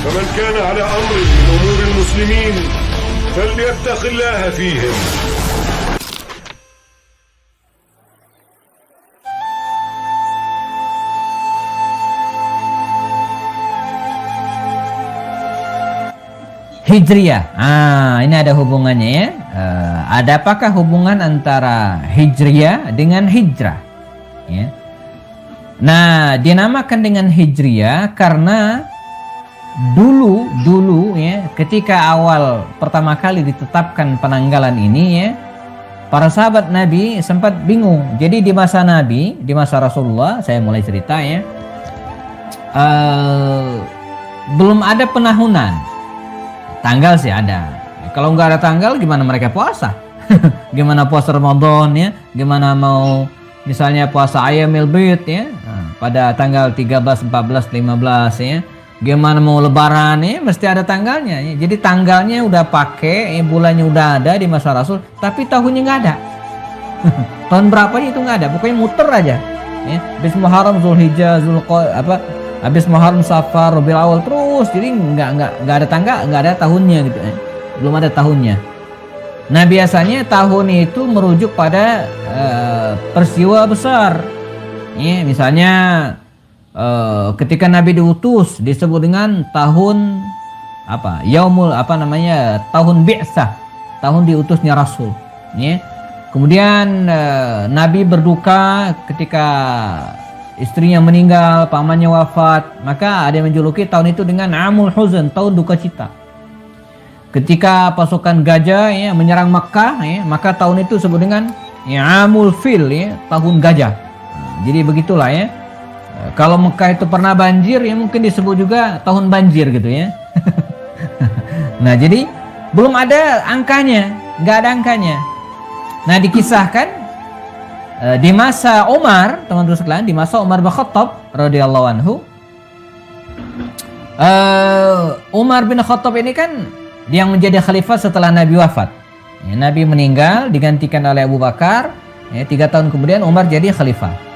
فمن كان على أمر من أمور المسلمين فليتق الله فيهم. Hijriyah. Ini ada hubungannya ya. Apakah hubungan antara hijriyah dengan hijrah? Ya. Nah, dinamakan dengan hijriyah karena dulu ya, ketika awal pertama kali ditetapkan penanggalan ini ya, para sahabat Nabi sempat bingung. Jadi di masa Nabi, di masa Rasulullah, saya mulai cerita ya, belum ada penahunan. Tanggal sih ada. Kalau nggak ada tanggal, gimana mereka puasa? Gimana puasa Ramadan ya? Gimana mau misalnya puasa Ayyamil Bid ya? Pada tanggal 13, 14, 15 ya. Gimana mau lebaran ya? Mesti ada tanggalnya ya. Jadi tanggalnya udah pakai, bulannya udah ada di masa Rasul, tapi tahunnya nggak ada. Tahun berapanya itu nggak ada, pokoknya muter aja. Ya. Habis Muharram, Zulhijjah, habis Muharram, Safar, Rabiul Awal terus, jadi nggak ada tanggal, nggak ada tahunnya gitu ya. Belum ada tahunnya. Nah biasanya tahun itu merujuk pada peristiwa besar. Ya, misalnya ketika Nabi diutus disebut dengan tahun tahun Bi'tsah, tahun diutusnya Rasul. Ya. Kemudian Nabi berduka ketika istrinya meninggal, pamannya wafat, maka ada yang menjuluki tahun itu dengan Amul Huzn, tahun duka cita. Ketika pasukan gajah ya, menyerang Makkah ya, maka tahun itu disebut dengan ya, Amul Fil ya, tahun gajah. Jadi begitulah ya. Kalau Mekah itu pernah banjir ya, mungkin disebut juga tahun banjir gitu ya. Nah jadi belum ada angkanya, nggak ada angkanya. Nah dikisahkan di masa Umar, teman-teman sekalian, di masa Umar bin Khattab radhiyallahu anhu, Umar bin Khattab ini kan yang menjadi khalifah setelah Nabi wafat. Ya, Nabi meninggal digantikan oleh Abu Bakar. Ya, 3 tahun kemudian Umar jadi khalifah.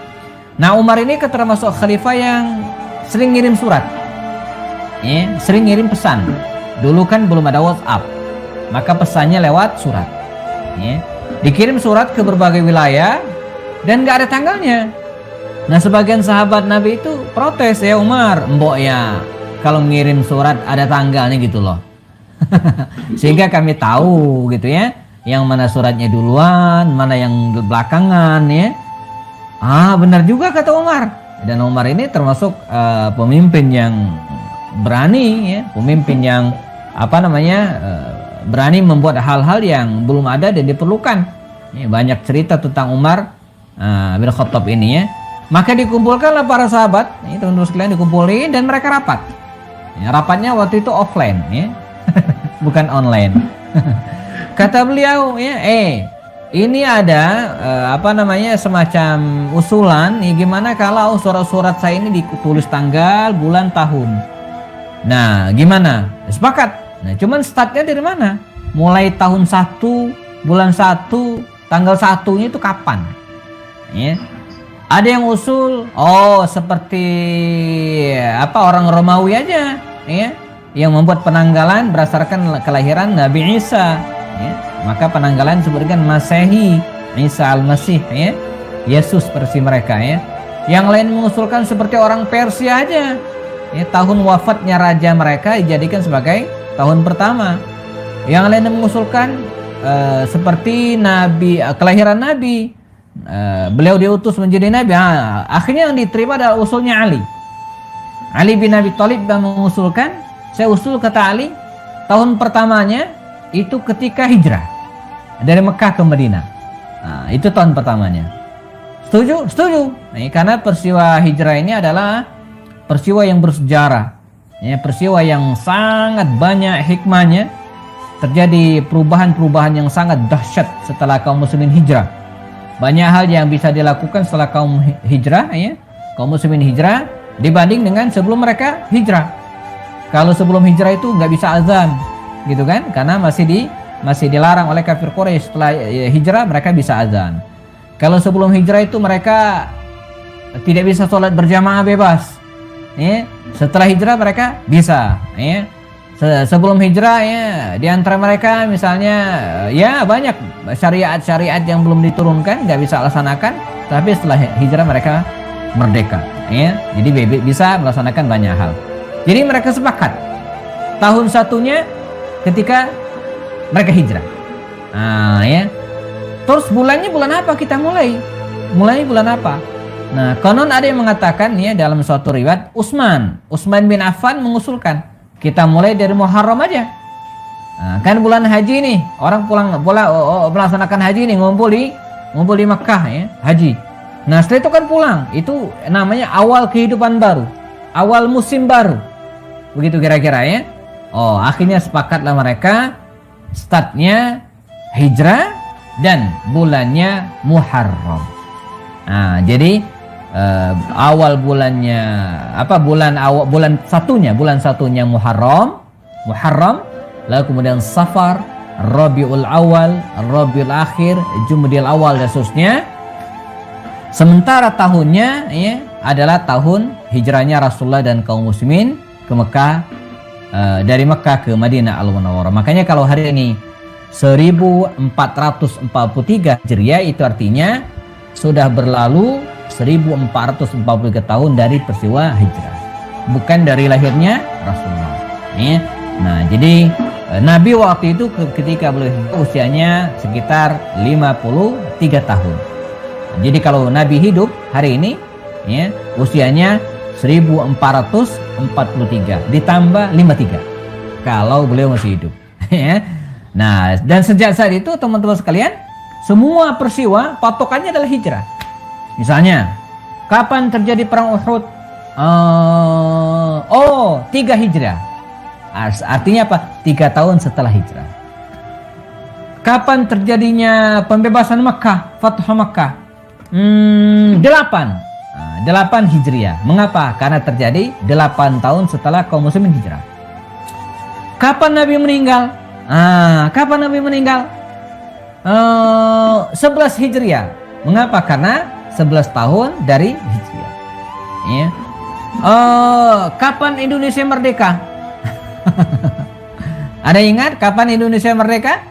Nah Umar ini termasuk khalifah yang sering ngirim surat, ya, sering ngirim pesan. Dulu kan belum ada WhatsApp, maka pesannya lewat surat. Ya. Dikirim surat ke berbagai wilayah dan nggak ada tanggalnya. Nah sebagian sahabat Nabi itu protes, ya Umar, mbok ya kalau ngirim surat ada tanggalnya gitu loh. Sehingga kami tahu gitu ya, yang mana suratnya duluan, mana yang belakangan ya. Benar juga kata Umar. Dan Umar ini termasuk pemimpin yang berani ya, pemimpin yang berani membuat hal-hal yang belum ada dan diperlukan. Ya, banyak cerita tentang Umar bin Khattab ini ya. Maka dikumpulkanlah para sahabat, ini teman-teman sekalian, dikumpulin dan mereka rapat. Ya, rapatnya waktu itu offline ya. Bukan online. Kata beliau ya, ini ada semacam usulan ya, gimana kalau surat-surat saya ini ditulis tanggal, bulan, tahun. Nah, gimana? Sepakat. Nah, cuman startnya dari mana? Mulai tahun 1, bulan 1, tanggal 1-nya itu kapan? Ya. Ada yang usul, seperti orang Romawi aja, ya, yang membuat penanggalan berdasarkan kelahiran Nabi Isa. Ya. Maka penanggalan disebut dengan Masehi, Isa al-Masih, ya, Yesus versi mereka. Ya. Yang lain mengusulkan seperti orang Persia aja, ya, tahun wafatnya raja mereka dijadikan sebagai tahun pertama. Yang lain mengusulkan seperti kelahiran Nabi. Beliau diutus menjadi nabi. Akhirnya yang diterima adalah usulnya Ali. Ali bin Abi Thalib yang mengusulkan, saya usul kata Ali, tahun pertamanya itu ketika hijrah dari Mekah ke Madinah. Itu tahun pertamanya. Setuju? Setuju. Karena peristiwa hijrah ini adalah peristiwa yang bersejarah. Ya, peristiwa yang sangat banyak hikmahnya. Terjadi perubahan-perubahan yang sangat dahsyat setelah kaum muslimin hijrah. Banyak hal yang bisa dilakukan setelah kaum hijrah, ya, kaum muslimin hijrah dibanding dengan sebelum mereka hijrah. Kalau sebelum hijrah itu nggak bisa azan, gitu kan? Karena masih dilarang oleh kafir Quraisy. Setelah hijrah mereka bisa azan. Kalau sebelum hijrah itu mereka tidak bisa sholat berjamaah bebas. ya. Setelah hijrah mereka bisa, ya. Sebelum hijrah ya, di antara mereka misalnya ya banyak syariat-syariat yang belum diturunkan, nggak bisa laksanakan, tapi setelah hijrah mereka merdeka, ya. Jadi bisa melaksanakan banyak hal. Jadi mereka sepakat tahun satunya ketika mereka hijrah. Nah, ya. Terus bulannya bulan apa kita mulai? Mulai bulan apa? Nah, konon ada yang mengatakan ya dalam suatu riwayat Utsman bin Affan mengusulkan kita mulai dari Muharram aja. Nah, kan bulan haji nih, orang melaksanakan haji nih, ngumpul di Mekah ya, haji. Nah, setelah itu kan pulang, itu namanya awal kehidupan baru, awal musim baru. Begitu kira-kira ya. Oh, akhirnya sepakatlah mereka startnya hijrah dan bulannya Muharram. Nah, jadi awal bulannya bulan satunya Muharram, lalu kemudian Safar, Rabiul Awal, Rabiul Akhir, Jumadil Awal dan seterusnya. Sementara tahunnya ya adalah tahun hijrahnya Rasulullah dan kaum muslimin ke Mekah, dari Mekah ke Madinah Al-Munawwarah. Makanya kalau hari ini 1443 Hijriah itu artinya sudah berlalu 1443 tahun dari peristiwa hijrah, bukan dari lahirnya Rasulullah. Ya. Nah, jadi Nabi waktu itu ketika beliau usianya sekitar 53 tahun. Jadi kalau Nabi hidup hari ini, ya, usianya 1443 ditambah 53 kalau beliau masih hidup. Ya. Nah, dan sejak saat itu teman-teman sekalian, semua peristiwa patokannya adalah hijrah. Misalnya, kapan terjadi perang Uhud? 3 Hijrah. Artinya apa? 3 tahun setelah hijrah. Kapan terjadinya pembebasan Makkah, Fathu Makkah? 8 Hijriah. Mengapa? Karena terjadi 8 tahun setelah kaum muslimin hijrah. Kapan Nabi meninggal? Kapan Nabi meninggal? 11 Hijriah. Mengapa? Karena 11 tahun dari Hijriah. Ya. Kapan Indonesia merdeka? Ada ingat kapan Indonesia merdeka?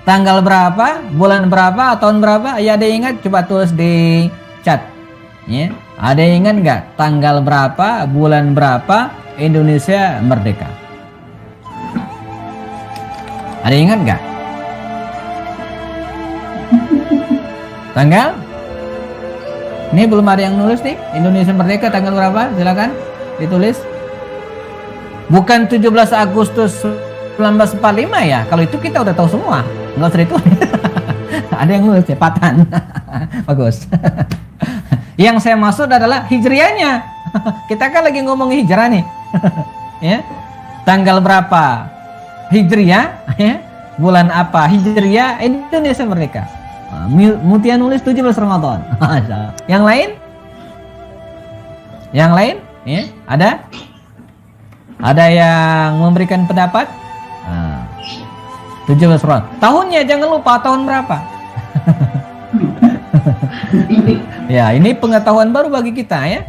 Tanggal berapa? Bulan berapa? Tahun berapa? Ya, ada ingat? Coba tulis di chat. Ya. Ada ingat nggak? Tanggal berapa? Bulan berapa Indonesia merdeka? Ada ingat nggak? Tanggal? Ini belum ada yang nulis nih. Indonesia merdeka tanggal berapa? Silakan ditulis. Bukan 17 Agustus 1945 ya. Kalau itu kita udah tahu semua. Enggak usah ditulis. Ada yang nulis cepatan. Bagus. Yang saya maksud adalah hijriahnya. Kita kan lagi ngomong hijrah nih. Ya. Tanggal berapa Hijriah? Ya. Bulan apa Hijriah Indonesia merdeka? Mutia nulis 17 Ramadan. Yang lain? Yang lain? Ya, ada? Ada yang memberikan pendapat? 17 Ramadan. Tahunnya jangan lupa tahun berapa? Ya, ini pengetahuan baru bagi kita ya.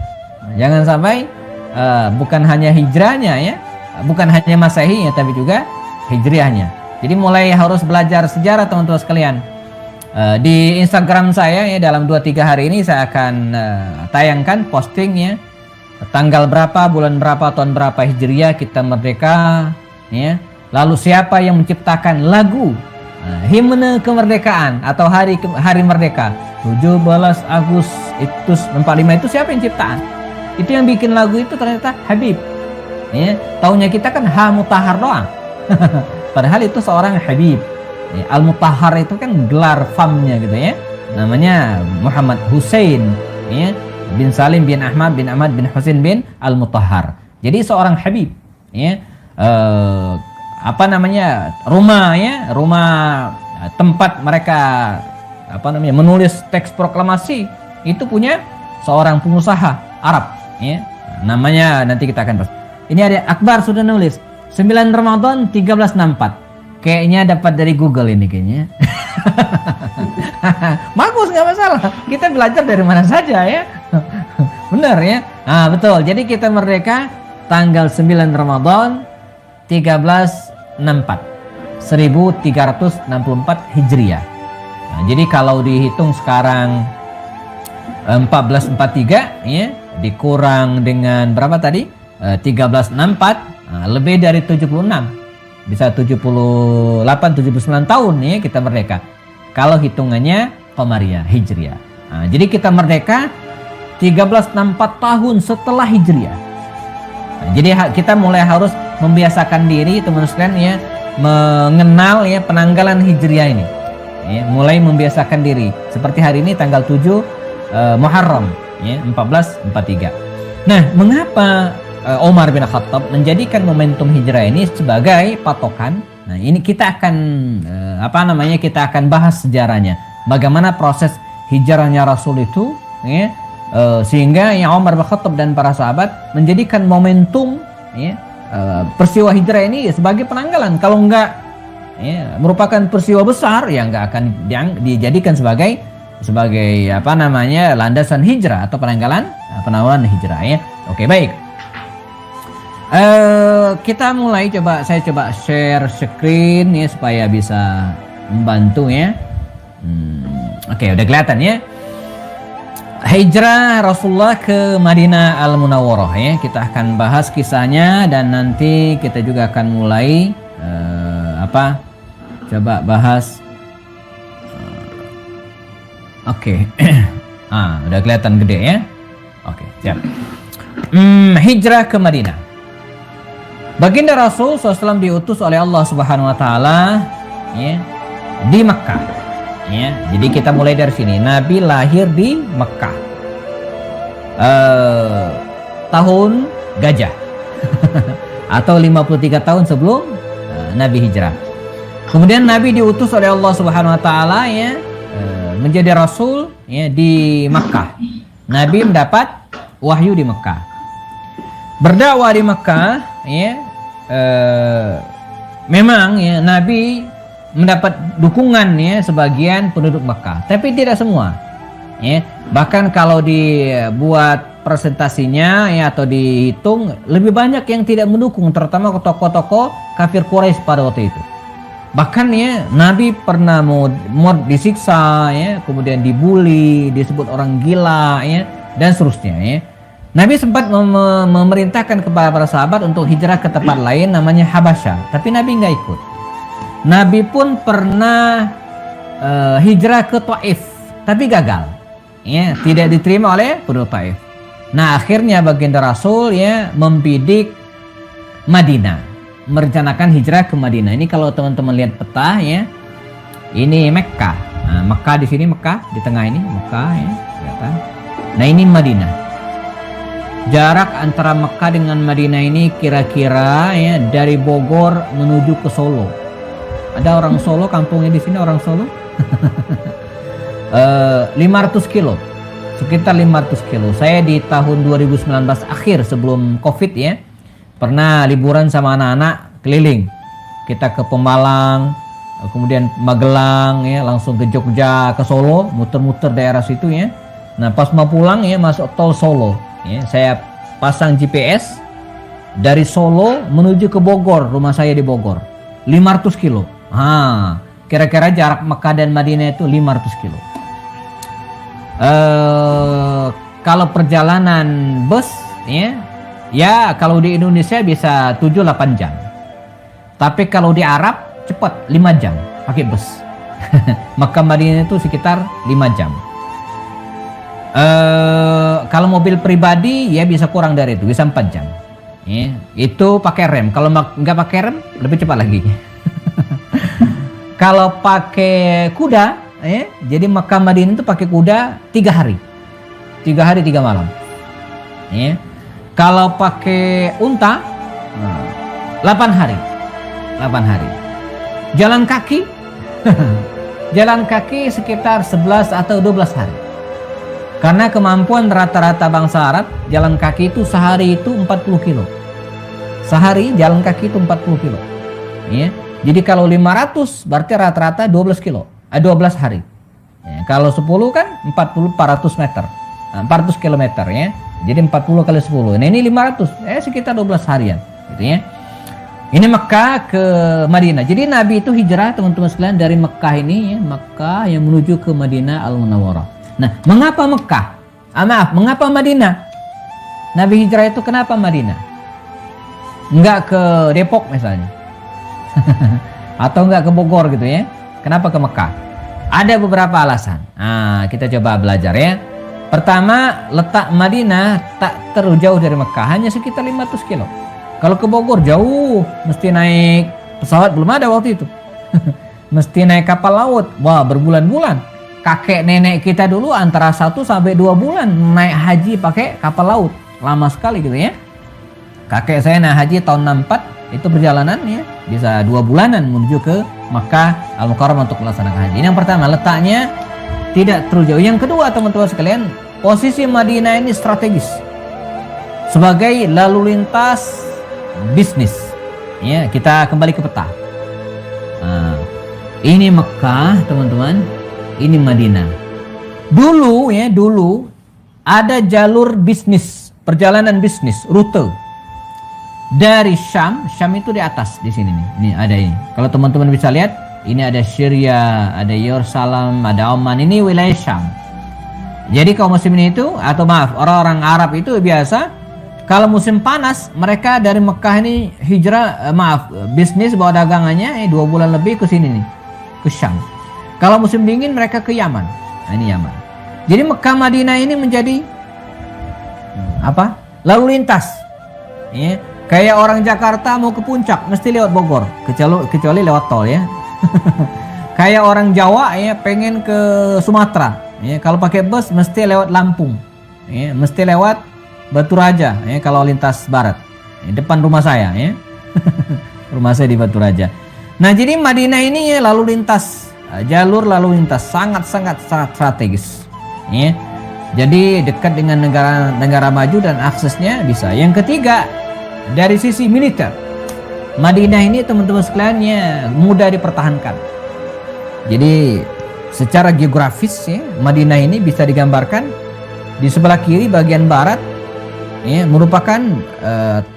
Jangan sampai bukan hanya hijrahnya ya, bukan hanya Masehinya tapi juga hijriahnya. Jadi mulai harus belajar sejarah teman-teman sekalian. Di Instagram saya ya dalam 2-3 hari ini saya akan tayangkan postingnya tanggal berapa, bulan berapa, tahun berapa Hijriah kita merdeka ya. Lalu siapa yang menciptakan lagu himne kemerdekaan atau hari merdeka 17 Agustus 45 itu siapa yang ciptaan? Itu yang bikin lagu itu ternyata Habib ya. Taunya kita kan H. Mutahar doang. Padahal itu seorang Habib. Al-Mutahhar itu kan gelar famnya gitu ya. Namanya Muhammad Hussein ya, bin Salim bin Ahmad bin Husain bin Al-Mutahhar. Jadi seorang Habib ya. Rumah tempat mereka menulis teks proklamasi itu punya seorang pengusaha Arab ya. Namanya nanti kita akan bahas. Ini ada Akbar sudah nulis 9 Ramadan 1364. Kayaknya dapat dari Google ini kayaknya. Bagus, nggak masalah. Kita belajar dari mana saja ya. Benar ya? Ah, betul. Jadi kita merdeka tanggal 9 Ramadan 1364. 1364 Hijriah. Nah, jadi kalau dihitung sekarang 1443 ya, dikurang dengan berapa tadi? 1364, nah, lebih dari 76. Bisa 78 79 tahun ya kita merdeka. Kalau hitungannya Qamariyah, Hijriah. Nah, jadi kita merdeka 1364 tahun setelah Hijriah. Nah, jadi kita mulai harus membiasakan diri teman-teman sekalian ya, mengenal ya penanggalan Hijriah ini. Ya, mulai membiasakan diri. Seperti hari ini tanggal 7 Muharram ya, 1443. Nah, mengapa Umar bin Khattab menjadikan momentum hijrah ini sebagai patokan? Nah, ini kita akan kita akan bahas sejarahnya. Bagaimana proses hijrahnya Rasul itu ya, sehingga ya Umar bin Khattab dan para sahabat menjadikan momentum ya, peristiwa hijrah ini sebagai penanggalan. Kalau enggak ya, merupakan peristiwa besar yang enggak akan dijadikan sebagai landasan hijrah atau penanggalan hijrah ya. Oke, baik. Kita mulai saya coba share screen ya supaya bisa membantu ya. Oke, udah kelihatan ya. Hijrah Rasulullah ke Madinah Al-Munawwarah ya. Kita akan bahas kisahnya dan nanti kita juga akan mulai coba bahas. Oke. Udah kelihatan gede ya. Oke, siap. Hijrah ke Madinah. Baginda Rasul SAW diutus oleh Allah Subhanahu Wa Taala ya, di Mekah. Ya, jadi kita mulai dari sini. Nabi lahir di Mekah. Tahun gajah. Atau 53 tahun sebelum Nabi hijrah. Kemudian Nabi diutus oleh Allah Subhanahu Wa Taala ya, menjadi Rasul ya, di Mekah. Nabi mendapat wahyu di Mekah. Berdakwah di Mekah ya, memang ya Nabi mendapat dukungan ya sebagian penduduk Mekah, tapi tidak semua. Ya, bahkan kalau dibuat presentasinya ya atau dihitung lebih banyak yang tidak mendukung, terutama tokoh-tokoh kafir Quraisy pada waktu itu. Bahkan ya Nabi pernah mau disiksa ya, kemudian dibully, disebut orang gila ya, dan seterusnya ya. Nabi sempat memerintahkan kepada para sahabat untuk hijrah ke tempat lain namanya Habasyah, tapi Nabi nggak ikut. Nabi pun pernah hijrah ke Taif, tapi gagal. Ya, tidak diterima oleh penduduk Taif. Nah, akhirnya baginda Rasul ya membidik Madinah, merencanakan hijrah ke Madinah. Ini kalau teman-teman lihat peta ya, ini Mekkah. Nah, Mekkah di sini, Mekkah di tengah ini Mekkah ya, kelihatan. Nah, ini Madinah. Jarak antara Mekkah dengan Madinah ini kira-kira ya dari Bogor menuju ke Solo. Ada orang Solo, kampungnya di sini orang Solo. 500 kilo, sekitar 500 kilo. Saya di tahun 2019 akhir sebelum Covid ya, pernah liburan sama anak-anak keliling. Kita ke Pemalang, kemudian Magelang ya, langsung ke Jogja, ke Solo, muter-muter daerah situ ya. Nah, pas mau pulang ya masuk tol Solo. Ya, saya pasang GPS dari Solo menuju ke Bogor, rumah saya di Bogor. 500 kilo. Kira-kira jarak Mekah dan Madinah itu 500 kilo. Kalau perjalanan bus ya kalau di Indonesia bisa 7-8 jam. Tapi kalau di Arab cepat 5 jam pakai bus. Mekah Madinah itu sekitar 5 jam. Kalau mobil pribadi ya bisa kurang dari itu, bisa 4 jam. Ya, itu pakai rem. Kalau nggak pakai rem lebih cepat lagi. Kalau pakai kuda jadi Mekah Madinah itu pakai kuda 3 hari. 3 hari 3 malam. Ya. Kalau pakai unta 8 hari. 8 hari. Jalan kaki jalan kaki sekitar 11 atau 12 hari. Karena kemampuan rata-rata bangsa Arab jalan kaki itu sehari itu 40 kilo. Sehari jalan kaki itu 40 kilo. Ya. Jadi kalau 500 berarti rata-rata 12 kilo. 12 hari. Ya, kalau 10 kan 400 meter. 400 km ya. Jadi 40 kali 10. Nah ini 500, sekitar 12 harian gitu ya. Ini Mekah ke Madinah. Jadi Nabi itu hijrah teman-teman sekalian dari Mekah ini ya, Mekah yang menuju ke Madinah Al-Munawwarah. Nah, mengapa Mekah? Mengapa Madinah? Nabi hijrah itu kenapa Madinah? Enggak ke Depok misalnya. Atau enggak ke Bogor gitu ya. Kenapa ke Mekah? Ada beberapa alasan. Nah, kita coba belajar ya. Pertama, letak Madinah tak terlalu jauh dari Mekah, hanya sekitar 500 kilo. Kalau ke Bogor jauh, mesti naik pesawat, belum ada waktu itu. Mesti naik kapal laut. Wah, berbulan-bulan. Kakek nenek kita dulu antara 1 sampai 2 bulan naik haji pakai kapal laut. Lama sekali gitu ya. Kakek saya naik haji tahun 64, itu perjalanan ya bisa 2 bulanan menuju ke Makkah Al-Mukarramah untuk melaksanakan haji. Ini yang pertama, letaknya tidak terlalu jauh. Yang kedua teman-teman sekalian, posisi Madinah ini strategis sebagai lalu lintas bisnis. Ya, kita kembali ke peta. Nah, ini Mekah teman-teman, ini Madinah. Dulu ada jalur bisnis, perjalanan bisnis, rute dari Syam itu di atas di sini nih. Ini ada ini. Kalau teman-teman bisa lihat, ini ada Syria, ada Yerusalem, ada Oman. Ini wilayah Syam. Jadi kaum muslimin itu, atau maaf, orang-orang Arab itu biasa kalau musim panas mereka dari Mekah ini hijrah, bisnis bawa dagangannya 2 bulan lebih ke sini nih, ke Syam. Kalau musim dingin mereka ke Yaman. Nah, ini Yaman. Jadi Mekah Madinah ini menjadi lalu lintas. Ya. Kayak orang Jakarta mau ke puncak mesti lewat Bogor, kecuali lewat tol ya. Kayak orang Jawa ya pengen ke Sumatera, ya kalau pakai bus mesti lewat Lampung, ya mesti lewat Batu Raja, ya kalau lintas barat, ya, depan rumah saya ya. Rumah saya di Batu Raja. Nah jadi Madinah ini ya lalu lintas, jalur lalu lintas sangat strategis, ya. Jadi dekat dengan negara maju dan aksesnya bisa. Yang ketiga, dari sisi militer, Madinah ini teman-teman sekalian ya mudah dipertahankan. Jadi secara geografis ya, Madinah ini bisa digambarkan di sebelah kiri bagian barat ya merupakan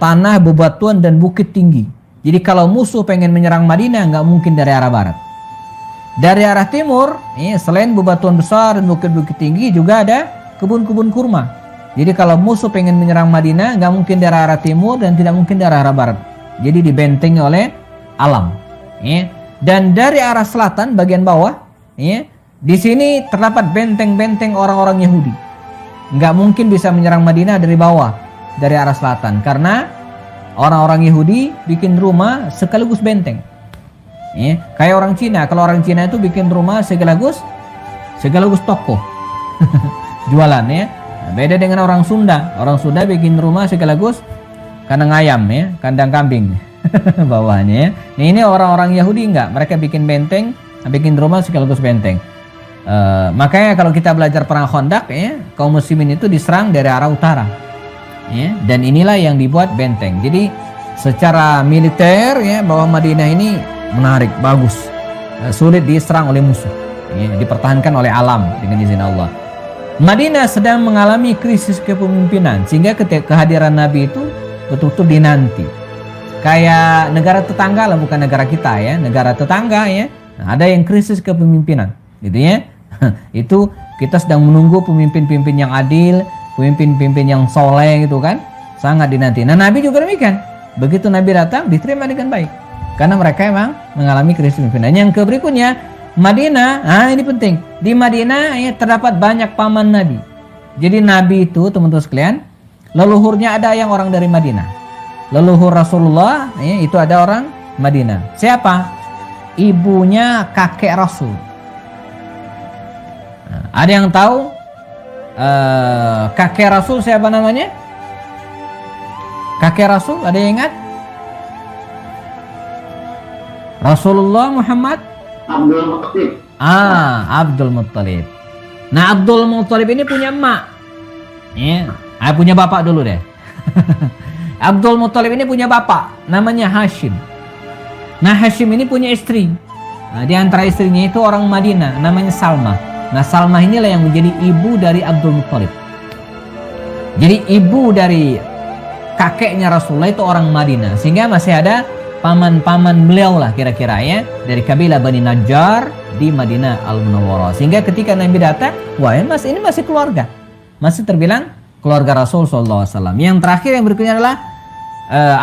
tanah bebatuan dan bukit tinggi. Jadi kalau musuh pengen menyerang Madinah nggak mungkin dari arah barat. Dari arah timur ya, selain bebatuan besar dan bukit-bukit tinggi juga ada kebun-kebun kurma. Jadi kalau musuh pengen menyerang Madinah nggak mungkin dari arah timur dan tidak mungkin dari arah barat. Jadi dibentengi oleh alam. Ya. Dan dari arah selatan bagian bawah, ya, di sini terdapat benteng-benteng orang-orang Yahudi. Nggak mungkin bisa menyerang Madinah dari bawah, dari arah selatan, karena orang-orang Yahudi bikin rumah sekaligus benteng. Ya. Kayak orang Cina, kalau orang Cina itu bikin rumah sekaligus toko, jualan ya. Nah, beda dengan orang Sunda. Orang Sunda bikin rumah sekaligus kandang ayam ya, kandang kambing bawahnya ya. Nah, ini orang-orang Yahudi enggak, mereka bikin benteng, bikin rumah sekaligus benteng. Makanya kalau kita belajar perang Khandaq ya, kaum muslimin itu diserang dari arah utara. Ya, dan inilah yang dibuat benteng. Jadi secara militer ya bahwa Madinah ini menarik, bagus. Sulit diserang oleh musuh. Ya, dipertahankan oleh alam dengan izin Allah. Madinah sedang mengalami krisis kepemimpinan sehingga ketika kehadiran Nabi itu betul-betul dinanti. Kayak negara tetangga lah, bukan negara kita ya, negara tetangga ya. Nah, ada yang krisis kepemimpinan, gitu ya. Itu kita sedang menunggu pemimpin-pemimpin yang adil, pemimpin-pemimpin yang soleh gitu kan, sangat dinanti. Nah Nabi juga demikian. Begitu Nabi datang diterima dengan baik, karena mereka memang mengalami krisis kepemimpinan. Yang berikutnya Madinah, ini penting. Di Madinah ya, terdapat banyak paman Nabi. Jadi Nabi itu teman-teman sekalian, leluhurnya ada yang orang dari Madinah. Leluhur Rasulullah ya, itu ada orang Madinah. Siapa? Ibunya kakek Rasul. Nah, ada yang tahu kakek Rasul siapa namanya? Kakek Rasul ada yang ingat? Rasulullah Muhammad Abdul Muttalib. Abdul Muttalib. Nah, Abdul Muttalib ini punya emak. Ya, punya bapak dulu deh. Abdul Muttalib ini punya bapak, namanya Hashim. Nah, Hashim ini punya istri. Nah, di antara istrinya itu orang Madinah, namanya Salma. Nah, Salma inilah yang menjadi ibu dari Abdul Muttalib. Jadi ibu dari kakeknya Rasulullah itu orang Madinah, sehingga masih ada paman-paman beliau lah kira-kira ya, dari kabilah Bani Najjar di Madinah Al-Munawwarah. Sehingga ketika Nabi datang, wah ini masih keluarga, masih terbilang keluarga Rasul SAW. Yang terakhir yang berikutnya adalah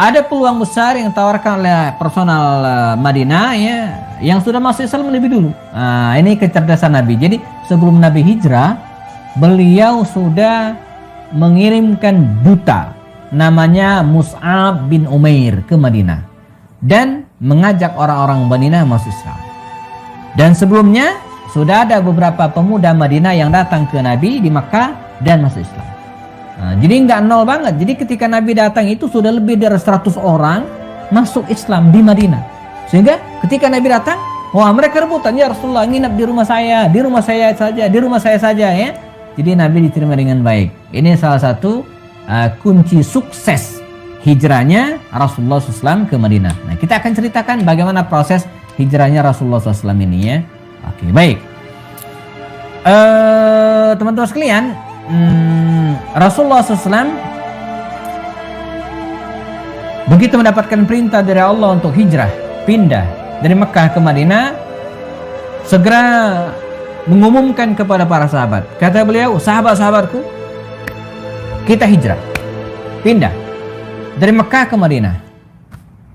ada peluang besar yang ditawarkan oleh personal Madinah ya, yang sudah masuk Islam lebih dulu. Ini kecerdasan Nabi. Jadi sebelum Nabi hijrah, beliau sudah mengirimkan duta namanya Mus'ab bin Umair ke Madinah dan mengajak orang-orang Madinah masuk Islam. Dan sebelumnya sudah ada beberapa pemuda Madinah yang datang ke Nabi di Makkah dan masuk Islam. Jadi nggak nol banget. Jadi ketika Nabi datang itu sudah lebih dari 100 orang masuk Islam di Madinah. Sehingga ketika Nabi datang, wah mereka rebutan, ya Rasulullah nginap di rumah saya saja ya. Jadi Nabi diterima dengan baik. Ini salah satu kunci sukses hijrahnya Rasulullah SAW ke Madinah. Nah, kita akan ceritakan bagaimana proses hijrahnya Rasulullah SAW ini ya. Oke, baik. Teman-teman sekalian, Rasulullah SAW begitu mendapatkan perintah dari Allah untuk hijrah, pindah dari Mekah ke Madinah, segera mengumumkan kepada para sahabat. Kata beliau, sahabat-sahabatku, kita hijrah, pindah dari Mekah ke Madinah.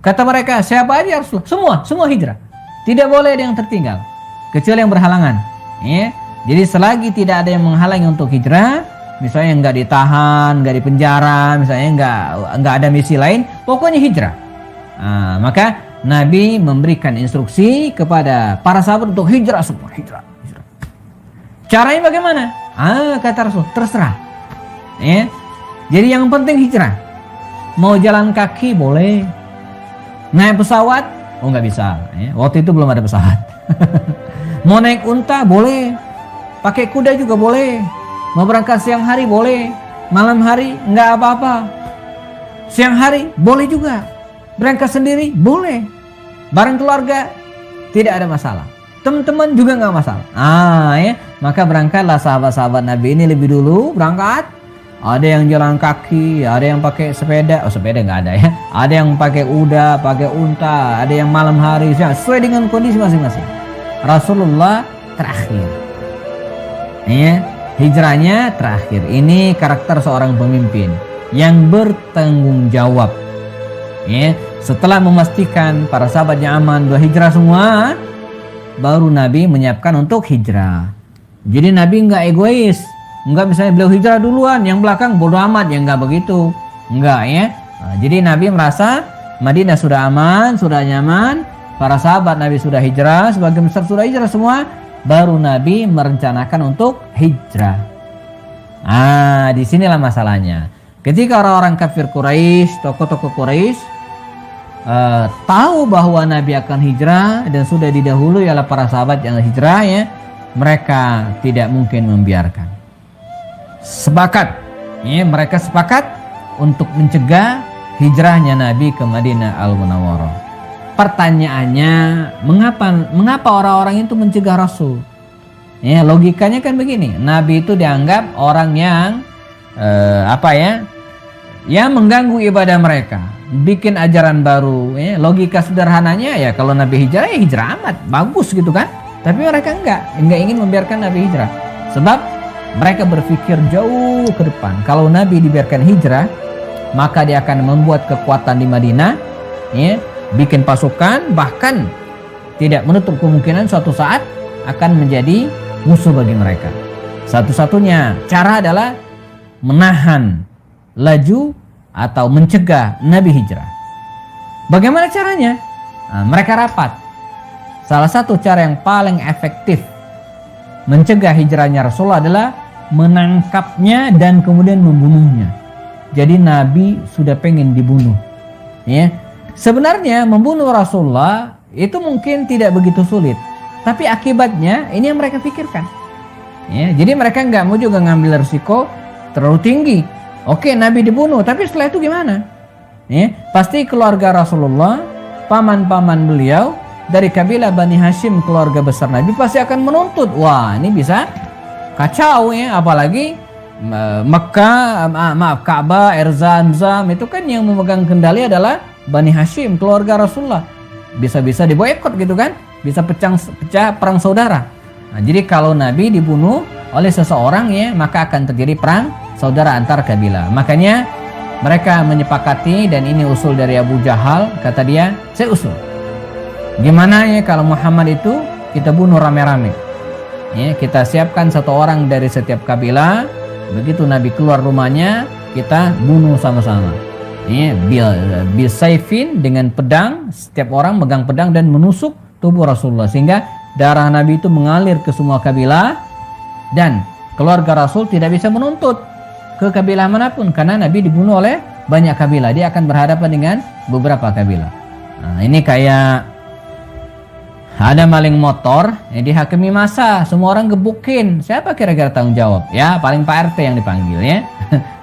Kata mereka, siapa aja Rasulullah? Semua hijrah. Tidak boleh ada yang tertinggal, kecuali yang berhalangan. Ya. Jadi selagi tidak ada yang menghalangi untuk hijrah, misalnya nggak ditahan, nggak dipenjara, misalnya nggak ada misi lain, pokoknya hijrah. Maka Nabi memberikan instruksi kepada para sahabat untuk hijrah semua, hijrah. Caranya bagaimana? Kata Rasul, terserah. Ya. Jadi yang penting hijrah. Mau jalan kaki boleh, naik pesawat, nggak bisa. Ya. Waktu itu belum ada pesawat. Mau naik unta boleh, pakai kuda juga boleh. Mau berangkat siang hari boleh, malam hari nggak apa-apa. Siang hari boleh juga, berangkat sendiri boleh, bareng keluarga tidak ada masalah. Teman-teman juga nggak masalah. Ya, maka berangkatlah sahabat-sahabat Nabi ini lebih dulu berangkat. Ada yang jalan kaki, ada yang pakai sepeda. Sepeda nggak ada ya. Ada yang pakai kuda, pakai unta, ada yang malam hari, sesuai dengan kondisi masing-masing. Rasulullah terakhir. Ya, hijrahnya terakhir. Ini karakter seorang pemimpin yang bertanggung jawab. Ya, setelah memastikan para sahabatnya aman, dua hijrah semua, baru Nabi menyiapkan untuk hijrah. Jadi Nabi nggak egois, nggak misalnya beliau hijrah duluan, yang belakang bodo amat, ya nggak begitu, nggak ya. Jadi Nabi merasa Madinah sudah aman, sudah nyaman, para sahabat Nabi sudah hijrah, sebagian besar sudah hijrah semua, baru Nabi merencanakan untuk hijrah. Disinilah masalahnya. Ketika orang-orang kafir Quraisy, tokoh-tokoh Quraisy tahu bahwa Nabi akan hijrah dan sudah didahului oleh para sahabat yang hijrah ya, mereka tidak mungkin membiarkan. Mereka sepakat untuk mencegah hijrahnya Nabi ke Madinah Al-Munawwarah. Pertanyaannya, mengapa orang-orang itu mencegah Rasul? Ya, logikanya kan begini, Nabi itu dianggap orang yang yang mengganggu ibadah mereka, bikin ajaran baru. Ya, logika sederhananya ya kalau Nabi hijrah ya hijrah amat, bagus gitu kan. Tapi mereka enggak ingin membiarkan Nabi hijrah. Sebab mereka berpikir jauh ke depan. Kalau Nabi dibiarkan hijrah, maka dia akan membuat kekuatan di Madinah, ya, bikin pasukan, bahkan tidak menutup kemungkinan suatu saat akan menjadi musuh bagi mereka. Satu-satunya cara adalah menahan laju atau mencegah Nabi hijrah. Bagaimana caranya? Mereka rapat. Salah satu cara yang paling efektif mencegah hijrahnya Rasulullah adalah menangkapnya dan kemudian membunuhnya. Jadi Nabi sudah pengen dibunuh. Ya. Sebenarnya membunuh Rasulullah itu mungkin tidak begitu sulit, tapi akibatnya ini yang mereka pikirkan. Ya, jadi mereka nggak mau juga ngambil risiko terlalu tinggi. Oke, Nabi dibunuh, tapi setelah itu gimana? Ya, pasti keluarga Rasulullah, paman-paman beliau dari kabilah Bani Hashim, keluarga besar Nabi pasti akan menuntut. Wah, ini bisa kacau ya, apalagi Mekah, maaf, Ka'bah, Zamzam itu kan yang memegang kendali adalah Bani Hashim, keluarga Rasulullah. Bisa-bisa diboikot gitu kan, bisa pecah perang saudara. Nah, jadi kalau Nabi dibunuh oleh seseorang ya, maka akan terjadi perang saudara antar kabilah. Makanya mereka menyepakati, dan ini usul dari Abu Jahal, kata dia, saya usul, gimana ya kalau Muhammad itu kita bunuh rame-rame ya, kita siapkan satu orang dari setiap kabilah, begitu Nabi keluar rumahnya kita bunuh sama-sama ya, bisaifin, dengan pedang, setiap orang megang pedang dan menusuk tubuh Rasulullah, sehingga darah Nabi itu mengalir ke semua kabilah, dan keluarga Rasul tidak bisa menuntut ke kabilah manapun karena Nabi dibunuh oleh banyak kabilah, dia akan berhadapan dengan beberapa kabilah. Nah, ini kayak ada maling motor yang dihakimi massa, semua orang gebukin, siapa kira-kira tanggung jawab? Ya paling Pak RT yang dipanggil ya.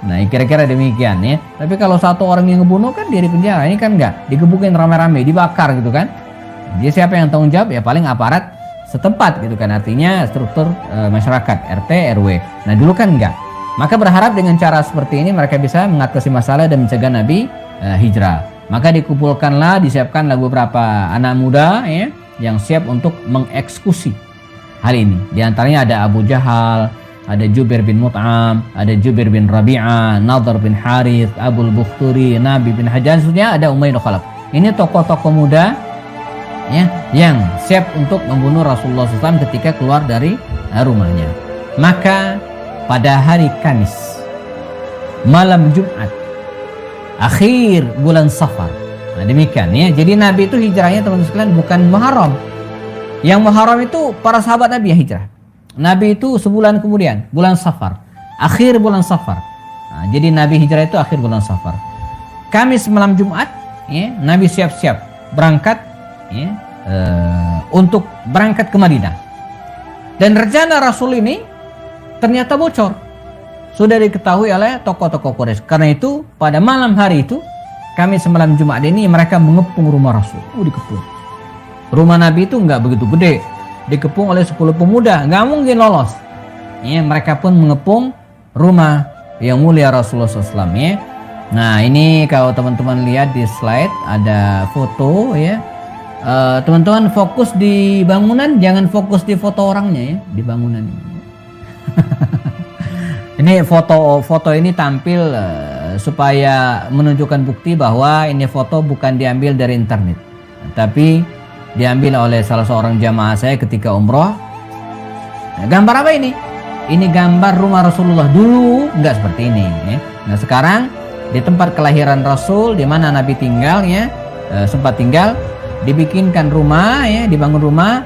Nah kira-kira demikian ya. Tapi kalau satu orang yang ngebunuh kan dia di penjara, ini kan enggak, digebukin rame-rame, dibakar gitu kan. Dia siapa yang tanggung jawab? Ya paling aparat setempat gitu kan, artinya struktur masyarakat, RT, RW. Nah dulu kan enggak. Maka berharap dengan cara seperti ini mereka bisa mengatasi masalah dan mencegah Nabi hijrah. Maka dikumpulkanlah, disiapkanlah beberapa anak muda ya, yang siap untuk mengeksekusi hal ini. Di antaranya ada Abu Jahal, ada Jubair bin Mut'am, ada Jubair bin Rabi'ah, Nadhr bin Harith, Abul Bukhturi, Nabi bin Hajan, seterusnya ada Umayyah bin Khalaf. Ini tokoh-tokoh muda ya, yang siap untuk membunuh Rasulullah SAW ketika keluar dari rumahnya. Maka pada hari Kamis, malam Jumat, akhir bulan Safar. Nah demikian ya. Jadi Nabi itu hijrahnya teman-teman sekalian bukan Muharram. Yang Muharram itu para sahabat Nabi yang hijrah. Nabi itu sebulan kemudian, bulan Safar, akhir bulan Safar. Nah, jadi Nabi hijrah itu akhir bulan Safar. Kamis malam Jumat, ya, Nabi siap-siap berangkat ya, untuk berangkat ke Madinah. Dan rencana Rasul ini ternyata bocor, sudah diketahui oleh tokoh-tokoh Quraisy. Karena itu pada malam hari itu, Kamis malam Jumat ini, mereka mengepung rumah Rasul. Dikepung. Rumah Nabi itu nggak begitu gede, dikepung oleh 10 pemuda, nggak mungkin lolos. Ya, mereka pun mengepung rumah yang mulia Rasulullah SAW. Ya. Nah ini kalau teman-teman lihat di slide ada foto ya. Teman-teman fokus di bangunan, jangan fokus di foto orangnya ya, di bangunan ini. Ini foto ini tampil supaya menunjukkan bukti bahwa ini foto bukan diambil dari internet, tapi diambil oleh salah seorang jamaah saya ketika umroh. Nah, gambar apa ini? Ini gambar rumah Rasulullah dulu, enggak seperti ini. Ya. Nah sekarang di tempat kelahiran Rasul, di mana Nabi tinggal ya, sempat tinggal, dibikinkan rumah ya, dibangun rumah.